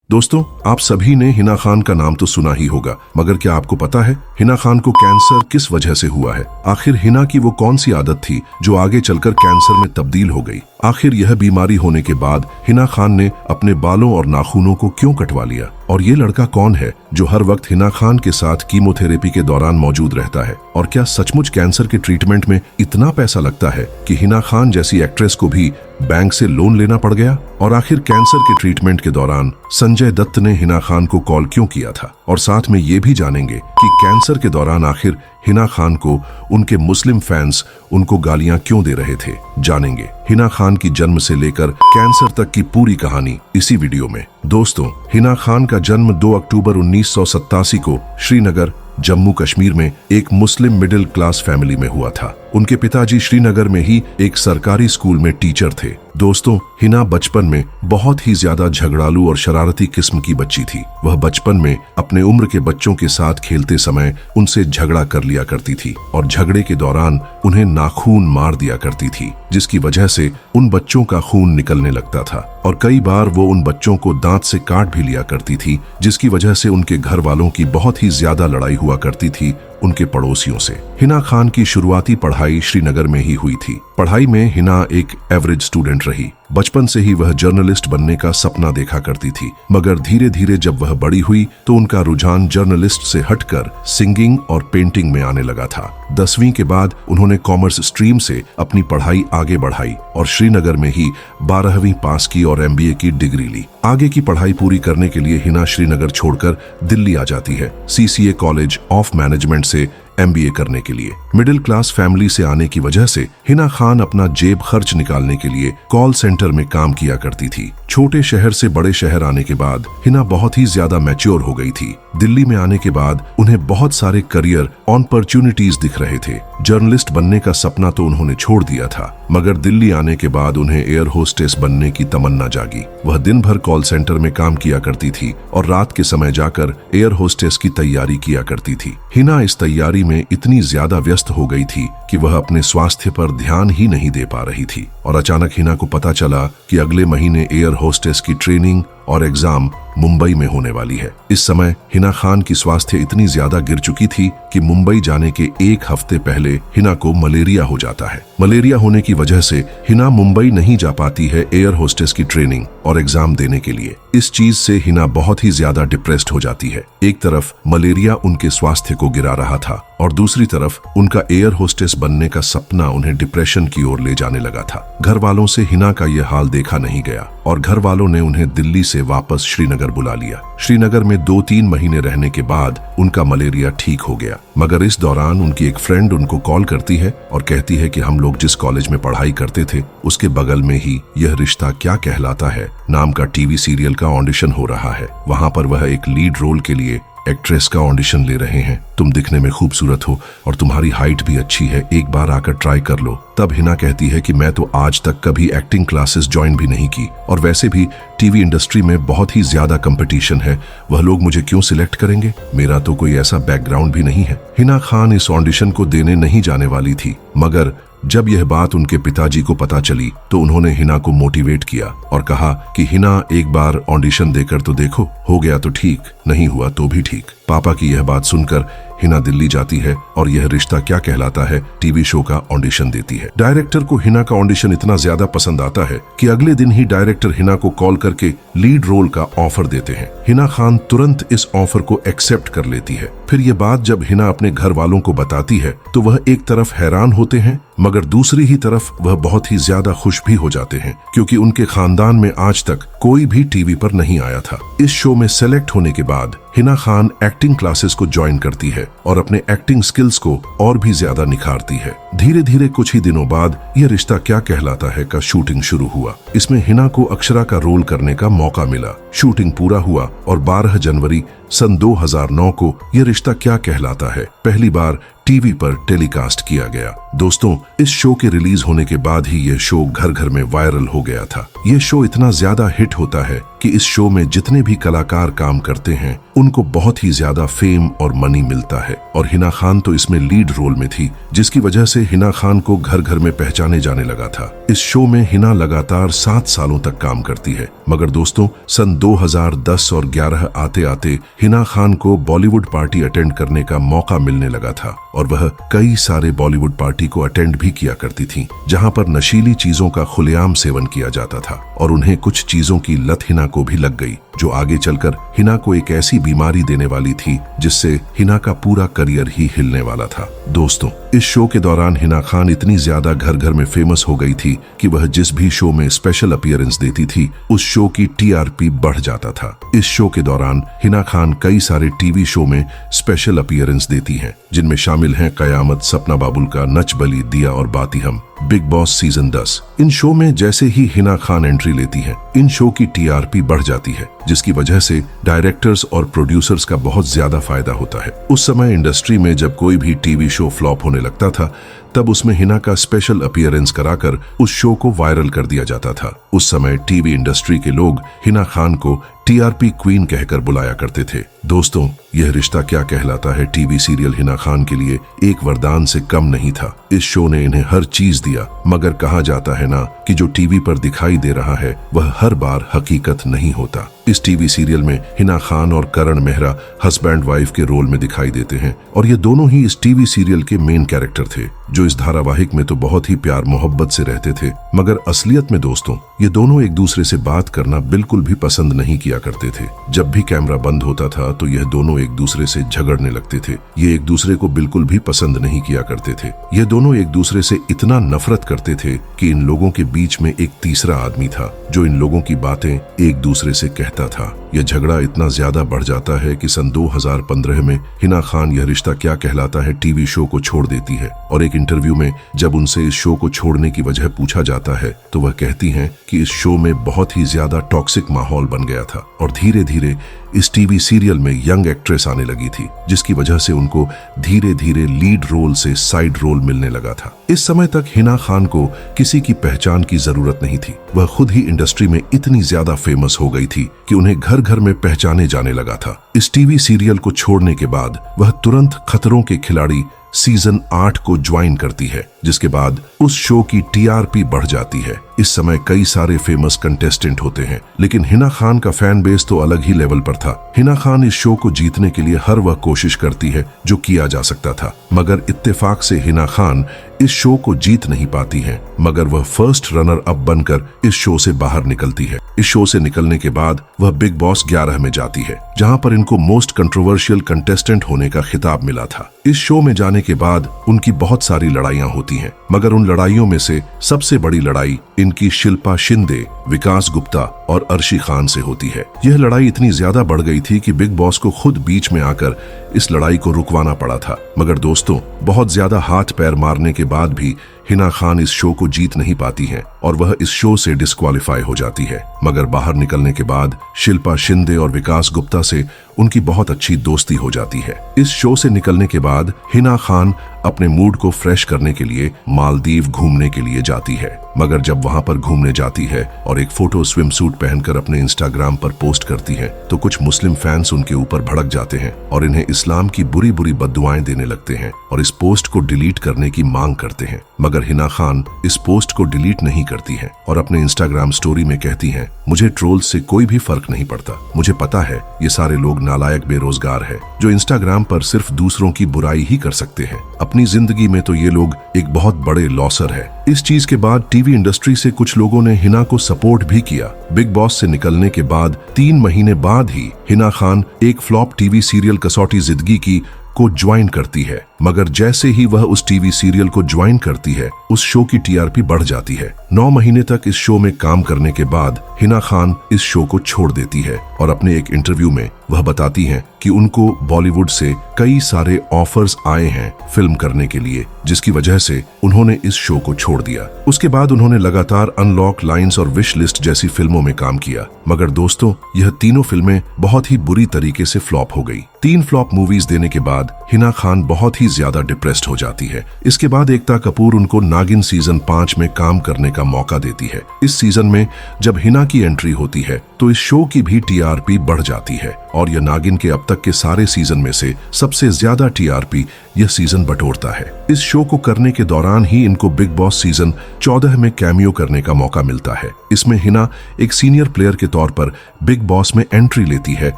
दोस्तों, आप सभी ने हिना खान का नाम तो सुना ही होगा, मगर क्या आपको पता है हिना खान को कैंसर किस वजह से हुआ है? आखिर हिना की वो कौन सी आदत थी जो आगे चलकर कैंसर में तब्दील हो गई? आखिर यह बीमारी होने के बाद हिना खान ने अपने बालों और नाखूनों को क्यों कटवा लिया? और ये लड़का कौन है जो हर वक्त हिना खान के साथ कीमोथेरेपी के दौरान मौजूद रहता है? और क्या सचमुच कैंसर के ट्रीटमेंट में इतना पैसा लगता है कि हिना खान जैसी एक्ट्रेस को भी बैंक से लोन लेना पड़ गया? और आखिर कैंसर के ट्रीटमेंट के दौरान संजय दत्त ने हिना खान को कॉल क्यों किया था? और साथ में ये भी जानेंगे कि कैंसर के दौरान आखिर हिना खान को उनके मुस्लिम फैंस उनको गालियां क्यों दे रहे थे? जानेंगे हिना खान की जन्म से लेकर कैंसर तक की पूरी कहानी इसी वीडियो में। दोस्तों, हिना खान का जन्म 2 अक्टूबर 1987 को श्रीनगर, जम्मू कश्मीर में एक मुस्लिम मिडिल क्लास फैमिली में हुआ था। उनके पिताजी श्रीनगर में ही एक सरकारी स्कूल में टीचर थे। दोस्तों, हिना बचपन में बहुत ही ज्यादा झगड़ालू और शरारती किस्म की बच्ची थी। वह बचपन में अपने उम्र के बच्चों के साथ खेलते समय उनसे झगड़ा कर लिया करती थी और झगड़े के दौरान उन्हें नाखून मार दिया करती थी, जिसकी वजह से उन बच्चों का खून निकलने लगता था। और कई बार वो उन बच्चों को दांत से काट भी लिया करती थी, जिसकी वजह से उनके घर वालों की बहुत ही ज्यादा लड़ाई हुआ करती थी उनके पड़ोसियों से। हिना खान की शुरुआती पढ़ाई श्रीनगर में ही हुई थी। पढ़ाई में हिना एक एवरेज स्टूडेंट रही। बचपन से ही वह जर्नलिस्ट बनने का सपना देखा करती थी, मगर धीरे धीरे जब वह बड़ी हुई तो उनका रुझान जर्नलिस्ट से हटकर सिंगिंग और पेंटिंग में आने लगा था। 10वीं के बाद उन्होंने कॉमर्स स्ट्रीम से अपनी पढ़ाई आगे बढ़ाई और श्रीनगर में ही 12वीं पास की और MBA की डिग्री ली। आगे की पढ़ाई पूरी करने के लिए हिना श्रीनगर छोड़कर दिल्ली आ जाती है, CCA कॉलेज ऑफ मैनेजमेंट से MBA करने के लिए। मिडिल क्लास फैमिली से आने की वजह से हिना खान अपना जेब खर्च निकालने के लिए कॉल सेंटर में काम किया करती थी। छोटे शहर से बड़े शहर आने के बाद हिना बहुत ही ज्यादा मैच्योर हो गई थी। दिल्ली में आने के बाद उन्हें बहुत सारे करियर अपॉर्चुनिटीज दिख रहे थे। जर्नलिस्ट बनने का सपना तो उन्होंने छोड़ दिया था, मगर दिल्ली आने के बाद उन्हें एयर होस्टेस बनने की तमन्ना जागी। वह दिन भर कॉल सेंटर में काम किया करती थी और रात के समय जाकर एयर होस्टेस की तैयारी किया करती थी। हिना इस तैयारी में इतनी ज्यादा व्यस्त हो गई थी कि वह अपने स्वास्थ्य पर ध्यान ही नहीं दे पा रही थी। और अचानक हिना को पता चला कि अगले महीने एयर होस्टेस की ट्रेनिंग और एग्जाम मुंबई में होने वाली है। इस समय हिना खान की स्वास्थ्य इतनी ज्यादा गिर चुकी थी कि मुंबई जाने के 1 हफ्ते पहले हिना को मलेरिया हो जाता है। मलेरिया होने की वजह से हिना मुंबई नहीं जा पाती है एयर होस्टेस की ट्रेनिंग और एग्जाम देने के लिए। इस चीज से हिना बहुत ही ज्यादा डिप्रेस्ड हो जाती है। एक तरफ मलेरिया उनके स्वास्थ्य को गिरा रहा था और दूसरी तरफ उनका एयर होस्टेस बनने का सपना उन्हें डिप्रेशन की ओर ले जाने लगा था। घर वालों से हिना का यह हाल देखा नहीं गया और घर वालों ने उन्हें दिल्ली से वापस श्रीनगर बुला लिया। श्रीनगर में 2-3 महीने रहने के बाद उनका मलेरिया ठीक हो गया, मगर इस दौरान उनकी एक फ्रेंड उनको कॉल करती है और कहती है कि हम लोग जिस कॉलेज में पढ़ाई करते थे उसके बगल में ही यह रिश्ता क्या कहलाता है नाम का टीवी सीरियल का ऑडिशन हो रहा है। वहां पर वह एक लीड रोल के लिए एक्ट्रेस का ऑडिशन ले रहे हैं। तुम दिखने में खूबसूरत हो और तुम्हारी हाइट भी अच्छी है, एक बार आकर ट्राई कर लो। तब हिना कहती है कि मैं तो आज तक कभी एक्टिंग क्लासेस ज्वाइन भी नहीं की और वैसे भी टीवी इंडस्ट्री में बहुत ही ज्यादा कंपटीशन है, वह लोग मुझे क्यों सिलेक्ट करेंगे? मेरा तो कोई ऐसा बैकग्राउंड भी नहीं है। हिना खान इस ऑडिशन को देने नहीं जाने वाली थी, मगर जब यह बात उनके पिताजी को पता चली तो उन्होंने हिना को मोटिवेट किया और कहा कि हिना एक बार ऑडिशन देकर तो देखो, हो गया तो ठीक, नहीं हुआ तो भी ठीक। पापा की यह बात सुनकर हिना दिल्ली जाती है और यह रिश्ता क्या कहलाता है टीवी शो का ऑडिशन देती है। डायरेक्टर को हिना का ऑडिशन इतना ज्यादा पसंद आता है कि अगले दिन ही डायरेक्टर हिना को कॉल करके लीड रोल का ऑफर देते हैं। हिना खान तुरंत इस ऑफर को एक्सेप्ट कर लेती है। फिर यह बात जब हिना अपने घर वालों को बताती है तो वह एक तरफ हैरान होते हैं, मगर दूसरी ही तरफ वह बहुत ही ज्यादा खुश भी हो जाते हैं, क्योंकि उनके खानदान में आज तक कोई भी टीवी पर नहीं आया था। इस शो में सेलेक्ट होने के बाद हिना खान एक्टिंग क्लासेस को ज्वाइन करती है और अपने एक्टिंग स्किल्स को और भी ज्यादा निखारती है। धीरे धीरे कुछ ही दिनों बाद यह रिश्ता क्या कहलाता है का शूटिंग शुरू हुआ। इसमें हिना को अक्षरा का रोल करने का मौका मिला। शूटिंग पूरा हुआ और 12 जनवरी सन 2009 को यह रिश्ता क्या कहलाता है पहली बार टीवी पर टेलीकास्ट किया गया। दोस्तों, इस शो के रिलीज होने के बाद ही यह शो घर घर में वायरल हो गया था। यह शो इतना ज्यादा हिट होता है कि इस शो में जितने भी कलाकार काम करते हैं उनको बहुत ही ज्यादा फेम और मनी मिलता है, और हिना खान तो इसमें लीड रोल में थी, जिसकी वजह से हिना खान को घर घर में पहचाने जाने लगा था। इस शो में हिना लगातार 7 सालों तक काम करती है। मगर दोस्तों, सन 2010 और 11 आते आते हिना खान को बॉलीवुड पार्टी अटेंड करने का मौका मिलने लगा था, और वह कई सारे बॉलीवुड पार्टी को अटेंड भी किया करती थी, जहां पर नशीली चीजों का खुलेआम सेवन किया जाता था, और उन्हें कुछ चीजों की लत हिना को भी लग गई, जो आगे चलकर हिना को एक ऐसी बीमारी देने वाली थी जिससे हिना का पूरा करियर ही हिलने वाला था। दोस्तों, इस शो के दौरान हिना खान इतनी ज्यादा घर घर में फेमस हो गई थी कि वह जिस भी शो में स्पेशल अपीयरेंस देती थी उस शो की टीआरपी बढ़ जाता था। इस शो के दौरान हिना खान कई सारे टीवी शो में स्पेशल अपीयरेंस देती हैं, जिनमें शामिल हैं कयामत, सपना बाबुल का, नच बली, दिया और बाती हम, बिग बॉस सीजन 10। इन शो में जैसे ही हिना खान एंट्री लेती हैं, इन शो की टीआरपी बढ़ जाती है, जिसकी वजह से डायरेक्टर्स और प्रोड्यूसर्स का बहुत ज्यादा फायदा होता है। उस समय इंडस्ट्री में जब कोई भी टीवी शो फ्लॉप होने लगता था, तब उसमें हिना का स्पेशल अपीयरेंस कराकर उस शो को वायरल कर दिया जाता था। उस समय टीवी इंडस्ट्री के लोग हिना खान को टीआरपी क्वीन कहकर बुलाया करते थे। दोस्तों, यह रिश्ता क्या कहलाता है टीवी सीरियल हिना खान के लिए एक वरदान से कम नहीं था। इस शो ने इन्हें हर चीज दिया, मगर कहा जाता है ना कि जो टीवी पर दिखाई दे रहा है वह हर बार हकीकत नहीं होता। इस टीवी सीरियल में हिना खान और करण मेहरा हस्बैंड वाइफ के रोल में दिखाई देते हैं, और ये दोनों ही इस टीवी सीरियल के मेन कैरेक्टर थे, जो इस धारावाहिक में तो बहुत ही प्यार मोहब्बत से रहते थे, मगर असलियत में दोस्तों ये दोनों एक दूसरे से बात करना बिल्कुल भी पसंद नहीं किया करते थे। जब भी कैमरा बंद होता था तो यह दोनों एक दूसरे से झगड़ने लगते थे। ये एक दूसरे को बिल्कुल भी पसंद नहीं किया करते थे। ये दोनों एक दूसरे से इतना नफरत करते थे कि इन लोगों के बीच में एक तीसरा आदमी था, जो इन लोगों की बातें एक दूसरे से कहता था। यह झगड़ा इतना ज्यादा बढ़ जाता है कि सन 2015 में हिना खान यह रिश्ता क्या कहलाता है टीवी शो को छोड़ देती है, और एक इंटरव्यू में जब उनसे इस शो को छोड़ने की वजह पूछा जाता है तो वह कहती हैं कि इस शो में बहुत ही ज्यादा टॉक्सिक माहौल बन गया था, और धीरे धीरे इस टीवी सीरियल में यंग एक्ट्रेस आने लगी थी, जिसकी वजह से उनको धीरे धीरे लीड रोल से साइड रोल मिलने लगा था। इस समय तक हिना खान को किसी की पहचान की जरूरत नहीं थी। वह खुद ही इंडस्ट्री में इतनी ज्यादा फेमस हो गई थी कि उन्हें घर घर में पहचाने जाने लगा था। इस टीवी सीरियल को छोड़ने के बाद वह तुरंत खतरों के खिलाड़ी सीजन 8 को ज्वाइन करती है, जिसके बाद उस शो की टीआरपी बढ़ जाती है। इस समय कई सारे फेमस कंटेस्टेंट होते हैं, लेकिन हिना खान का फैन बेस तो अलग ही लेवल पर था। हिना खान इस शो को जीतने के लिए हर वह कोशिश करती है जो किया जा सकता था, मगर इत्तेफाक से हिना खान इस शो को जीत नहीं पाती है, मगर वह फर्स्ट रनर अप बनकर इस शो से बाहर निकलती है। इस शो से निकलने के बाद वह बिग बॉस 11 में जाती है, जहां पर इनको मोस्ट कंट्रोवर्शियल कंटेस्टेंट होने का खिताब मिला था। इस शो में जाने के बाद उनकी बहुत सारी लड़ाइयां होती हैं, मगर उन लड़ाइयों में से सबसे बड़ी लड़ाई इनकी शिल्पा शिंदे, विकास गुप्ता और अर्शी खान से होती है। यह लड़ाई इतनी ज्यादा बढ़ गई थी कि बिग बॉस को खुद बीच में आकर इस लड़ाई को रुकवाना पड़ा था। मगर दोस्तों, बहुत ज्यादा हाथ पैर मारने के बाद भी हिना खान इस शो को जीत नहीं पाती हैं और वह इस शो से डिस्क्वालीफाई हो जाती है। मगर बाहर निकलने के बाद शिल्पा शिंदे और विकास गुप्ता से उनकी बहुत अच्छी दोस्ती हो जाती है। इस शो से निकलने के बाद हिना खान अपने मूड को फ्रेश करने के लिए मालदीव घूमने के लिए जाती है, मगर जब वहां पर घूमने जाती है और एक फोटो स्विम सूट पहनकर अपने इंस्टाग्राम पर पोस्ट करती है, तो कुछ मुस्लिम फैंस उनके ऊपर भड़क जाते हैं और इन्हें इस्लाम की बुरी बुरी बद्दुआएं देने लगते हैं और इस पोस्ट को डिलीट करने की मांग करते हैं। मगर हिना खान इस पोस्ट को डिलीट नहीं करती है और अपने इंस्टाग्राम स्टोरी में कहती हैं, मुझे ट्रोल से कोई भी फर्क नहीं पड़ता। मुझे पता है ये सारे लोग नालायक बेरोजगार हैं जो इंस्टाग्राम पर सिर्फ दूसरों की बुराई ही कर सकते हैं। अपनी जिंदगी में तो ये लोग एक बहुत बड़े लॉसर है। इस चीज के बाद टीवी इंडस्ट्री से कुछ लोगों ने हिना को सपोर्ट भी किया। बिग बॉस से निकलने के बाद 3 महीने बाद ही हिना खान एक फ्लॉप टीवी सीरियल कसौटी जिंदगी की को ज्वाइन करती है, मगर जैसे ही वह उस टीवी सीरियल को ज्वाइन करती है, उस शो की टीआरपी बढ़ जाती है। 9 महीने तक इस शो में काम करने के बाद हिना खान इस शो को छोड़ देती है और अपने एक इंटरव्यू में वह बताती हैं कि उनको बॉलीवुड से कई सारे ऑफर्स आए हैं फिल्म करने के लिए, जिसकी वजह से उन्होंने इस शो को छोड़ दिया। उसके बाद उन्होंने लगातार अनलॉक लाइन्स और विश लिस्ट जैसी फिल्मों में काम किया, मगर दोस्तों यह तीनों फिल्में बहुत ही बुरी तरीके से फ्लॉप हो गई। 3 फ्लॉप मूवीज देने के बाद हिना खान बहुत ही ज्यादा डिप्रेस्ड हो जाती है। इसके बाद एकता कपूर उनको नागिन सीजन 5 में काम करने का मौका देती है। इस सीजन में जब हिना की एंट्री होती है तो इस शो की भी टीआरपी बढ़ जाती है और यह नागिन के अब तक के सारे सीजन में से सबसे ज्यादा टीआरपी यह सीजन बटोरता है। इस शो को करने के दौरान ही इनको बिग बॉस सीजन 14 में कैमियो करने का मौका मिलता है। इसमें हिना एक सीनियर प्लेयर के तौर पर बिग बॉस में एंट्री लेती है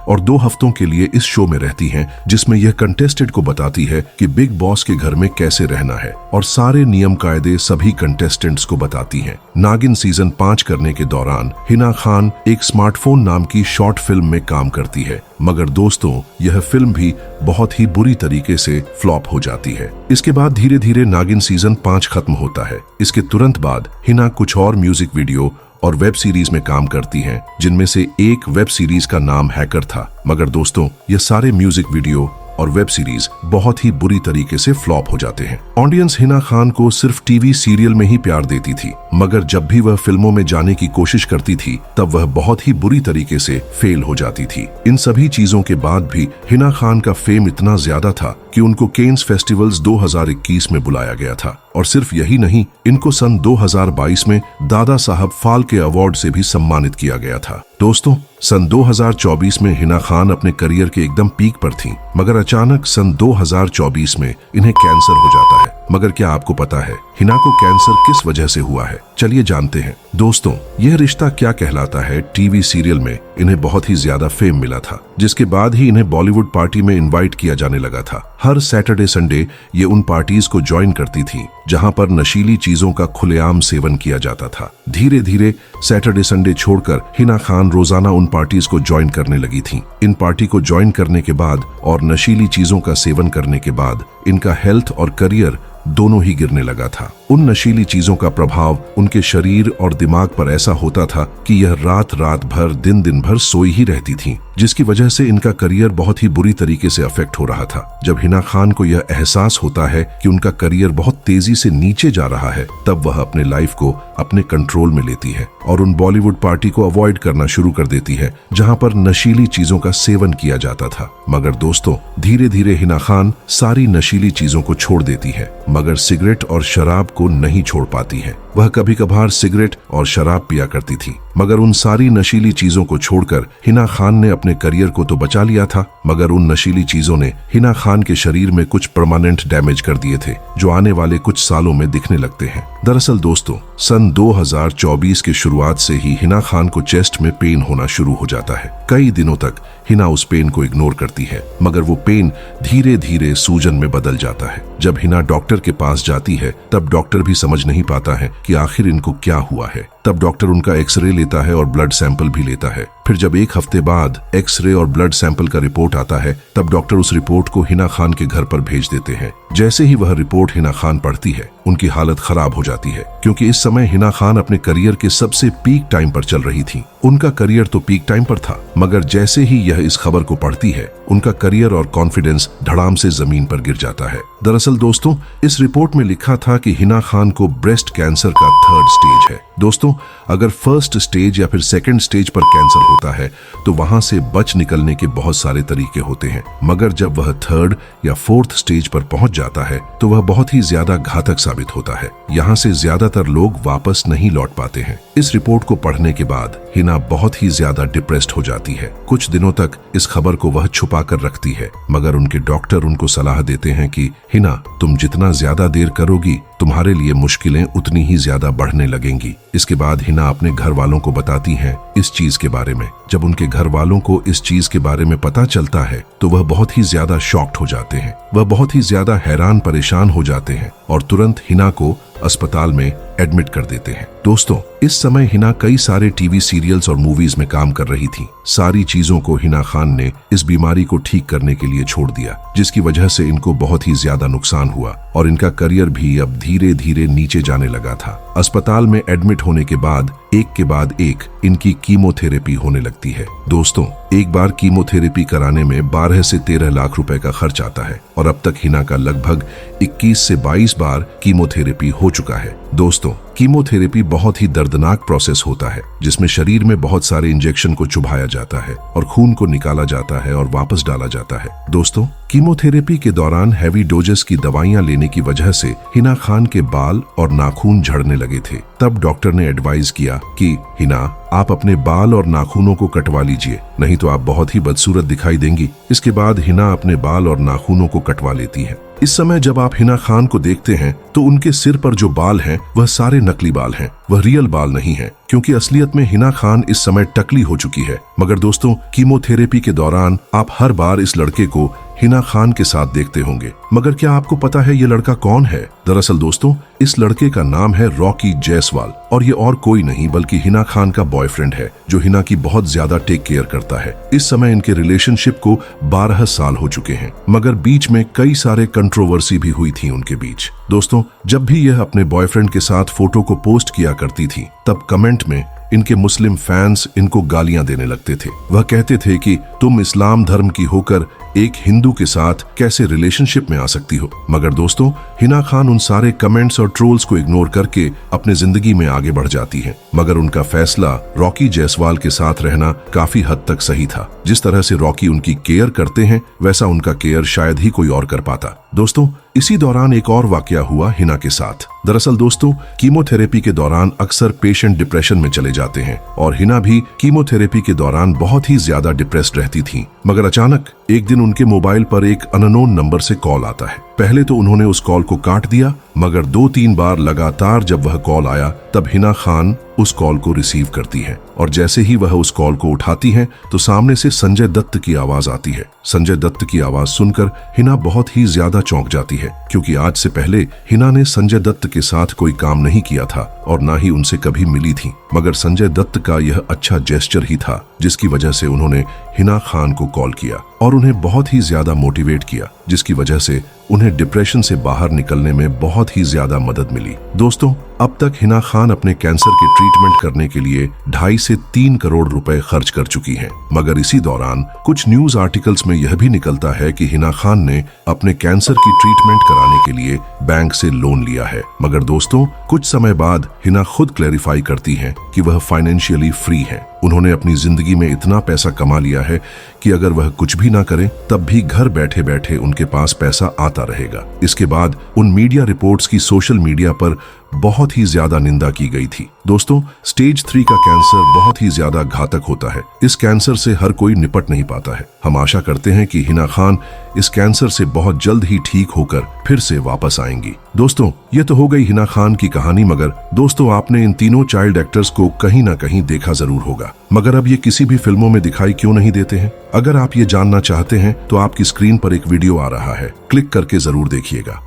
और 2 हफ्तों के लिए इस शो में रहती हैं, जिसमें यह कंटेस्टेंट को बताती है कि बिग बॉस के घर में कैसे रहना है और सारे नियम कायदे सभी कंटेस्टेंट्स को बताती हैं। नागिन सीजन 5 करने के दौरान हिना खान एक स्मार्टफोन नाम की शॉर्ट फिल्म में काम करती है, मगर दोस्तों यह फिल्म भी बहुत ही बुरी तरीके से फ्लॉप हो जाती है। इसके बाद धीरे धीरे नागिन सीजन 5 खत्म होता है। इसके तुरंत बाद हिना कुछ और म्यूजिक वीडियो और वेब सीरीज में काम करती हैं, जिनमें से एक वेब सीरीज का नाम हैकर था। मगर दोस्तों यह सारे म्यूजिक वीडियो और वेब सीरीज बहुत ही बुरी तरीके से फ्लॉप हो जाते हैं। ऑडियंस हिना खान को सिर्फ टीवी सीरियल में ही प्यार देती थी, मगर जब भी वह फिल्मों में जाने की कोशिश करती थी तब वह बहुत ही बुरी तरीके से फेल हो जाती थी। इन सभी चीजों के बाद भी हिना खान का फेम इतना ज्यादा था कि उनको केन्स फेस्टिवल्स 2021 में बुलाया गया था और सिर्फ यही नहीं, इनको सन 2022 में दादा साहब फाल्के अवार्ड से भी सम्मानित किया गया था। दोस्तों सन 2024 में हिना खान अपने करियर के एकदम पीक पर थीं, मगर अचानक सन 2024 में इन्हें कैंसर हो जाता है। मगर क्या आपको पता है हिना को कैंसर किस वजह से हुआ है? चलिए जानते हैं। दोस्तों यह रिश्ता क्या कहलाता है टीवी सीरियल में इन्हें बहुत ही ज्यादा फेम मिला था, जिसके बाद ही इन्हें बॉलीवुड पार्टी में इनवाइट किया जाने लगा था। हर सैटरडे संडे ये उन पार्टीज को ज्वाइन करती थी जहां पर नशीली चीजों का खुलेआम सेवन किया जाता था। धीरे धीरे सैटरडे संडे छोड़कर हिना खान रोजाना उन पार्टीज को ज्वाइन करने लगी थी। इन पार्टी को ज्वाइन करने के बाद और नशीली चीजों का सेवन करने के बाद इनका हेल्थ और करियर दोनों ही गिरने लगा था। उन नशीली चीजों का प्रभाव उनके शरीर और दिमाग पर ऐसा होता था कि यह रात रात भर दिन भर सोई ही रहती थीं, जिसकी वजह से इनका करियर बहुत ही बुरी तरीके से अफेक्ट हो रहा था। जब हिना खान को यह एहसास होता है कि उनका करियर बहुत तेजी से नीचे जा रहा है, तब वह अपने लाइफ को अपने कंट्रोल में लेती है और उन बॉलीवुड पार्टी को अवॉइड करना शुरू कर देती है जहां पर नशीली चीजों का सेवन किया जाता था। मगर दोस्तों धीरे धीरे हिना खान सारी नशीली चीजों को छोड़ देती है, मगर सिगरेट और शराब को नहीं छोड़ पाती है। वह कभी कभार सिगरेट और शराब पिया करती थी, मगर उन सारी नशीली चीजों को छोड़कर हिना खान ने अपने करियर को तो बचा लिया था, मगर उन नशीली चीजों ने हिना खान के शरीर में कुछ परमानेंट डैमेज कर दिए थे, जो आने वाले कुछ सालों में दिखने लगते हैं। दरअसल दोस्तों सन 2024 के शुरुआत से ही हिना खान को चेस्ट में पेन होना शुरू हो जाता है। कई दिनों तक हिना उस पेन को इग्नोर करती है, मगर वो पेन धीरे धीरे सूजन में बदल जाता है। जब हिना डॉक्टर के पास जाती है तब डॉक्टर भी समझ नहीं पाता है कि आखिर इनको क्या हुआ है। तब डॉक्टर उनका एक्सरे लेता है और ब्लड सैंपल भी लेता है। फिर जब 1 हफ्ते बाद एक्सरे और ब्लड सैंपल का रिपोर्ट आता है, तब डॉक्टर उस रिपोर्ट को हिना खान के घर पर भेज देते हैं। जैसे ही वह रिपोर्ट हिना खान पढ़ती है, उनकी हालत खराब हो जाती है, क्योंकि इस समय हिना खान अपने करियर के सबसे पीक टाइम पर चल रही थी। उनका करियर तो पीक टाइम पर था, मगर जैसे ही यह इस खबर को पढ़ती है, उनका करियर और कॉन्फिडेंस धड़ाम से जमीन पर गिर जाता है। दरअसल दोस्तों इस रिपोर्ट में लिखा था कि हिना खान को ब्रेस्ट कैंसर का 3rd स्टेज है। दोस्तों अगर 1st स्टेज या फिर 2nd स्टेज पर कैंसर होता है तो वहां से बच निकलने के बहुत सारे तरीके होते हैं, मगर जब वह 3rd या 4th स्टेज पर पहुंच जाता है तो वह बहुत ही ज्यादा घातक साबित होता है। यहाँ से ज्यादातर लोग वापस नहीं लौट पाते हैं। इस रिपोर्ट को पढ़ने के बाद हिना बहुत ही ज्यादा डिप्रेस्ड हो जाती है। कुछ दिनों तक इस खबर को वह छुपा कर रखती है, मगर उनके डॉक्टर उनको सलाह देते हैं कि हिना तुम जितना ज्यादा देर करोगी तुम्हारे लिए मुश्किलें उतनी ही ज्यादा बढ़ने लगेंगी। इसके बाद हिना अपने घर वालों को बताती हैं इस चीज के बारे में। जब उनके घर वालों को इस चीज के बारे में पता चलता है तो वह बहुत ही ज्यादा शॉक्ड हो जाते हैं। वह बहुत ही ज्यादा हैरान परेशान हो जाते हैं और तुरंत हिना को अस्पताल में एडमिट कर देते हैं। दोस्तों इस समय हिना कई सारे टीवी सीरियल्स और मूवीज में काम कर रही थी। सारी चीजों को हिना खान ने इस बीमारी को ठीक करने के लिए छोड़ दिया, जिसकी वजह से इनको बहुत ही ज्यादा नुकसान हुआ और इनका करियर भी अब धीरे धीरे नीचे जाने लगा था। अस्पताल में एडमिट होने के बाद एक के बाद एक इनकी कीमोथेरेपी होने लगती है। दोस्तों एक बार कीमोथेरेपी कराने में 12 से 13 लाख रुपए का खर्च आता है और अब तक हिना का लगभग 21 से 22 बार कीमोथेरेपी हो चुका है। दोस्तों दोस्तों, कीमोथेरेपी बहुत ही दर्दनाक प्रोसेस होता है जिसमें शरीर में बहुत सारे इंजेक्शन को चुभाया जाता है और खून को निकाला जाता है और वापस डाला जाता है। दोस्तों, कीमोथेरेपी के दौरान हैवी डोजेस की दवाइयां लेने की वजह से हिना खान के बाल और नाखून झड़ने लगे थे। तब डॉक्टर ने एडवाइज किया कि हिना, आप अपने बाल और नाखूनों को कटवा लीजिए, नहीं तो आप बहुत ही बदसूरत दिखाई देंगी। इसके बाद हिना अपने बाल और नाखूनों को कटवा लेती है। इस समय जब आप हिना खान को देखते हैं तो उनके सिर पर जो बाल हैं वह सारे नकली बाल हैं, वह रियल बाल नहीं हैं, क्योंकि असलियत में हिना खान इस समय टकली हो चुकी है। मगर दोस्तों, कीमोथेरेपी के दौरान आप हर बार इस लड़के को हिना खान के साथ देखते होंगे। मगर क्या आपको पता है ये लड़का कौन है? दरअसल दोस्तों, इस लड़के का नाम है रॉकी जायसवाल और ये और कोई नहीं बल्कि हिना खान का बॉयफ्रेंड है, जो हिना की बहुत ज्यादा टेक केयर करता है। इस समय इनके रिलेशनशिप को 12 साल हो चुके हैं, मगर बीच में कई सारे कंट्रोवर्सी भी हुई थी उनके बीच। दोस्तों, जब भी यह अपने बॉयफ्रेंड के साथ फोटो को पोस्ट किया करती थी, तब कमेंट में इनके मुस्लिम फैंस इनको गालियां देने लगते थे। वह कहते थे कि तुम इस्लाम धर्म की होकर एक हिंदू के साथ कैसे रिलेशनशिप में आ सकती हो। मगर दोस्तों, हिना खान उन सारे कमेंट्स और ट्रोल्स को इग्नोर करके अपने जिंदगी में आगे बढ़ जाती है। मगर उनका फैसला रॉकी जायसवाल के साथ रहना काफी हद तक सही था। जिस तरह से रॉकी उनकी केयर करते हैं, वैसा उनका केयर शायद ही कोई और कर पाता। दोस्तों, इसी दौरान एक और वाकया हुआ हिना के साथ। दरअसल दोस्तों, कीमोथेरेपी के दौरान अक्सर पेशेंट डिप्रेशन में चले जाते हैं और हिना भी कीमोथेरेपी के दौरान बहुत ही ज्यादा डिप्रेस्ड रहती थी। मगर अचानक एक दिन उनके मोबाइल पर एक अननोन नंबर से कॉल आता है। पहले तो उन्होंने उस कॉल को काट दिया, मगर 2-3 बार लगातार जब वह कॉल आया तब हिना खान उस कॉल को रिसीव करती है और जैसे ही वह उस कॉल को उठाती है तो सामने से संजय दत्त की आवाज आती है। संजय दत्त की आवाज सुनकर हिना बहुत ही ज्यादा चौंक जाती है, क्योंकि आज से पहले हिना ने संजय दत्त के साथ कोई काम नहीं किया था और ना ही उनसे कभी मिली थी। मगर संजय दत्त का यह अच्छा जेस्चर ही था जिसकी वजह से उन्होंने हिना खान को कॉल किया और उन्हें बहुत ही ज्यादा मोटिवेट किया, जिसकी वजह से उन्हें डिप्रेशन से बाहर निकलने में बहुत ही ज्यादा मदद मिली। दोस्तों, अब तक हिना खान अपने कैंसर के ट्रीटमेंट करने के लिए 2.5 से 3 करोड़ रुपए खर्च कर चुकी हैं। मगर इसी दौरान कुछ न्यूज आर्टिकल्स में यह भी निकलता है कि हिना खान ने अपने कैंसर की ट्रीटमेंट कराने के लिए बैंक से लोन लिया है। मगर दोस्तों, कुछ समय बाद हिना खुद क्लैरिफाई करती हैं कि वह फाइनेंशियली फ्री है। उन्होंने अपनी जिंदगी में इतना पैसा कमा लिया है कि अगर वह कुछ भी ना करें तब भी घर बैठे बैठे उनके पास पैसा आता रहेगा। इसके बाद उन मीडिया रिपोर्ट्स की सोशल मीडिया पर बहुत ही ज्यादा निंदा की गई थी। दोस्तों, स्टेज 3 का कैंसर बहुत ही ज्यादा घातक होता है। इस कैंसर से हर कोई निपट नहीं पाता है। हम आशा करते हैं कि हिना खान इस कैंसर से बहुत जल्द ही ठीक होकर फिर से वापस आएंगी। दोस्तों, ये तो हो गई हिना खान की कहानी, मगर दोस्तों, आपने इन तीनों चाइल्ड एक्टर्स को कहीं ना कहीं देखा जरूर होगा, मगर अब ये किसी भी फिल्मों में दिखाई क्यों नहीं देते हैं? अगर आप ये जानना चाहते हैं तो आपकी स्क्रीन पर एक वीडियो आ रहा है, क्लिक करके जरूर देखिएगा।